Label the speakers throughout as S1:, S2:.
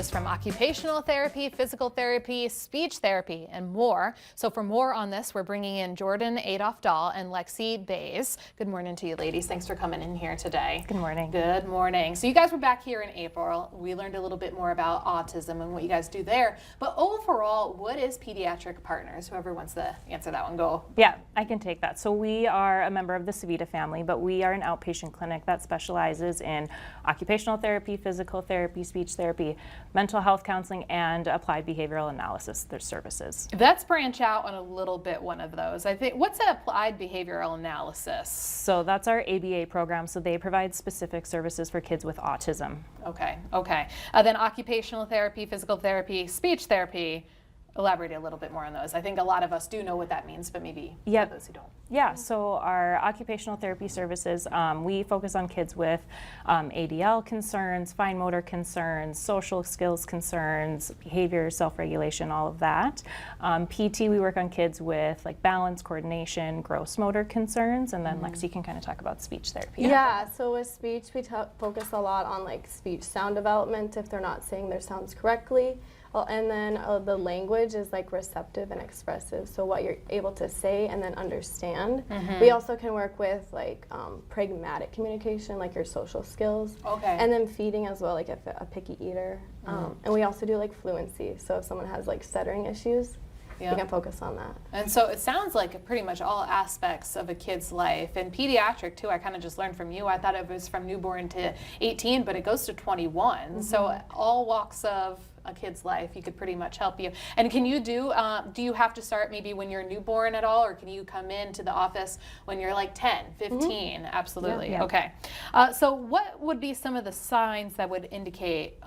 S1: services from occupational therapy, physical therapy, speech therapy, and more. So for more on this, we're bringing in Jordan Adolf-Dahl and Lexi Bays. Good morning to you ladies. Thanks for coming in here today.
S2: Good morning.
S1: Good morning. So you guys were back here in April. We learned a little bit more about autism and what you guys do there. But overall, what is Pediatric Partners? Whoever wants to answer that one, go.
S2: Yeah, I can take that. So we are a member of the Savita family, but we are an outpatient clinic that specializes in occupational therapy, physical therapy, speech therapy, mental health counseling, and applied behavioral analysis. Their services.
S1: Let's branch out on a little bit one of those. I think, what's applied behavioral analysis?
S2: So that's our ABA program. So they provide specific services for kids with autism.
S1: Okay. Then occupational therapy, physical therapy, speech therapy. Elaborate a little bit more on those. I think a lot of us do know what that means, but maybe for those who don't.
S2: Yeah, so our occupational therapy services, we focus on kids with ADL concerns, fine motor concerns, social skills concerns, behavior, self-regulation, all of that. PT, we work on kids with like balance, coordination, gross motor concerns, and then Lexi can kind of talk about speech therapy.
S3: Yeah, so with speech, we focus a lot on like speech sound development if they're not saying their sounds correctly. And then the language is like receptive and expressive, so what you're able to say and then understand. We also can work with like pragmatic communication, like your social skills. And then feeding as well, like if a picky eater. And we also do like fluency, so if someone has like stuttering issues, we can focus on that.
S1: And so it sounds like pretty much all aspects of a kid's life. And pediatric too, I kind of just learned from you. I thought it was from newborn to 18, but it goes to 21. So all walks of a kid's life, you could pretty much help you. And can you do you have to start maybe when you're newborn at all, or can you come into the office when you're like 10, 15? Absolutely.
S2: Yeah.
S1: Okay. So what would be some of the signs that would indicate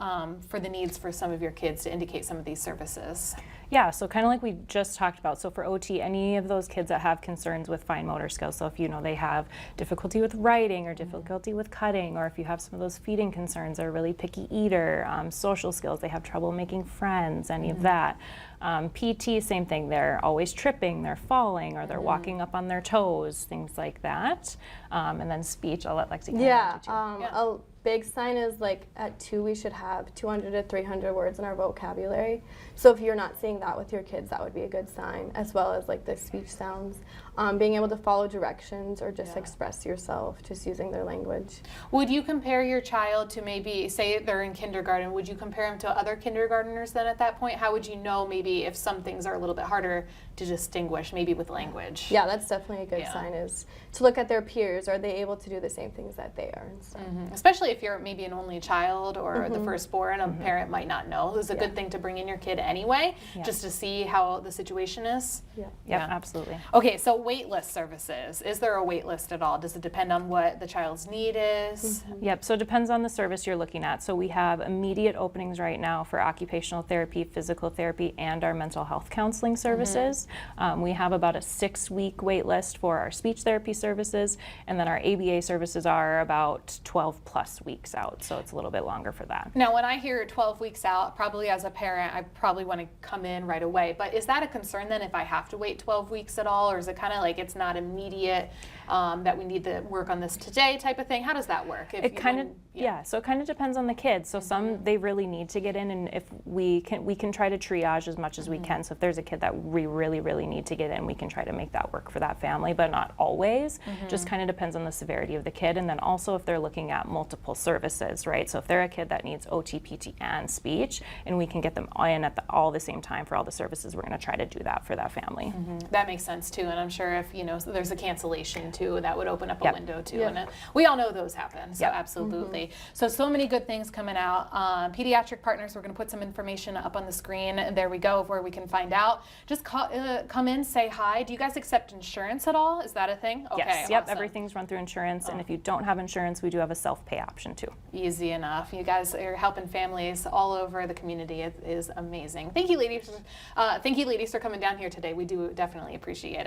S1: for the needs for some of your kids to indicate some of these services?
S2: Yeah, so kind of like we just talked about. So for OT, any of those kids that have concerns with fine motor skills, so if you know they have difficulty with writing or difficulty with cutting, or if you have some of those feeding concerns, or a really picky eater, social skills, they have trouble making friends, any of that. PT, same thing, they're always tripping, they're falling, or they're walking up on their toes, things like that. And then speech, I'll let Lexi kind of
S3: a big sign is like at 2 we should have 200 to 300 words in our vocabulary. So if you're not seeing that with your kids, that would be a good sign, as well as like the speech sounds. Being able to follow directions or just express yourself just using their language.
S1: Would you compare your child to maybe, say they're in kindergarten, would you compare them to other kindergartners then at that point? How would you know maybe if some things are a little bit harder to distinguish, maybe with language?
S3: Yeah, that's definitely a good sign, is to look at their peers. Are they able to do the same things that they are and stuff?
S1: Especially if you're maybe an only child or the firstborn, a parent might not know. It's a good thing to bring in your kid anyway, just to see how the situation is.
S2: Yeah, absolutely.
S1: Okay, so wait list services. Is there a wait list at all? Does it depend on what the child's need is?
S2: Yep, so it depends on the service you're looking at. So we have immediate openings right now for occupational therapy, physical therapy, and our mental health counseling services. We have about a 6-week wait list for our speech therapy services, and then our ABA services are about 12 plus weeks out, so it's a little bit longer for that.
S1: Now, when I hear 12 weeks out, probably as a parent, I probably want to come in right away, but is that a concern then if I have to wait 12 weeks at all, or is it kind of like it's not immediate, that we need to work on this today type of thing? How does that work?
S2: It kind of, so it kind of depends on the kids. So some, they really need to get in, and if we can try to triage as much as we can. So if there's a kid that we really need to get in, we can try to make that work for that family, but not always. Just kind of depends on the severity of the kid, and then also if they're looking at multiple services, right? So if they're a kid that needs OT, PT, and speech, and we can get them in at all the same time for all the services, we're going to try to do that for that family.
S1: That makes sense too, and I'm sure if there's a cancellation too, that would open up a window too, and we all know those happen. So absolutely. So many good things coming out. Pediatric Partners, we're going to put some information up on the screen. There we go, where we can find out. Just come in, say hi. Do you guys accept insurance at all? Is that a thing? Okay.
S2: Yes. Yep. Everything's run through insurance, and if you don't have insurance, we do have a self-pay option too.
S1: Easy enough. You guys are helping families all over the community. It is amazing. Thank you, ladies. Thank you, ladies, for coming down here today. We do definitely appreciate it.